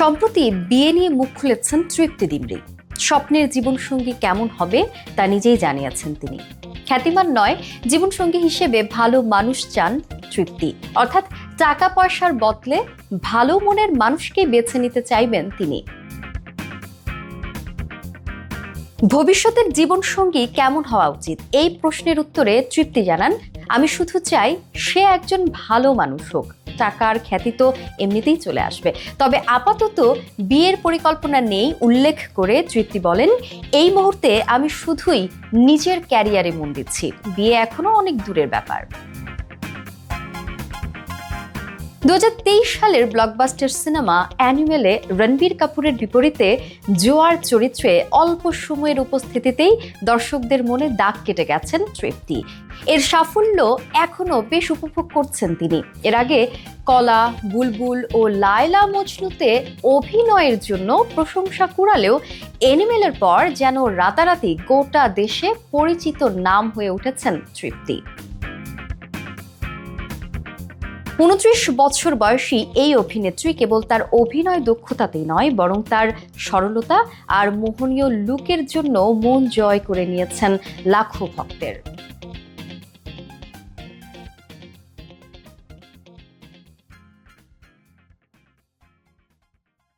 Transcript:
সম্প্রতি বিয়ে নিয়ে মুখ খুলেছেন তৃপ্তি ডিমরি। স্বপ্নের জীবনসঙ্গী কেমন হবে তা নিজেই জানিয়েছেন তিনি। খ্যাতিমান নয়, জীবনসঙ্গী হিসেবে ভালো মানুষ চান তৃপ্তি, অর্থাৎ টাকা পয়সার বদলে ভালো মনের মানুষকে বেছে নিতে চাইবেন তিনি। ভবিষ্যতের জীবনসঙ্গী কেমন হওয়া উচিত, এই প্রশ্নের উত্তরে তৃপ্তি জানান, আমি শুধু চাই সে একজন ভালো মানুষ হোক। টাকার খ্যাতি তো এমনিতেই চলে আসবে, তবে আপাতত বিয়ের পরিকল্পনা নেই উল্লেখ করে তৃপ্তি বলেন, এই মুহূর্তে আমি শুধুই নিজের ক্যারিয়ারে মন দিচ্ছি, বিয়ে এখনো অনেক দূরের ব্যাপার। 2023 সালের ব্লকবাস্টার সিনেমা অ্যানিমেলে রণবীর কাপুরের বিপরীতে জোয়ার চরিত্রে অল্প সময়ের উপস্থিতিতেই দর্শকদের মনে দাগ কেটে গেছেন তৃপ্তি। এর সাফল্য এখনো বেশ উপভোগ করছেন তিনি। এর আগে কলা, বুলবুল ও লায়লা মজনুতে অভিনয়ের জন্য প্রশংসা কুড়ালেও অ্যানিমেলের পর যেন রাতারাতি গোটা দেশে পরিচিত নাম হয়ে উঠেছেন তৃপ্তি। 29 বছর বয়সী এই অভিনেত্রী কেবল তার অভিনয় দক্ষতাতেই নয়, বরং তার সরলতা আর মোহনীয় লুকের জন্য মন জয় করে নিয়েছেন লাখো ভক্তের।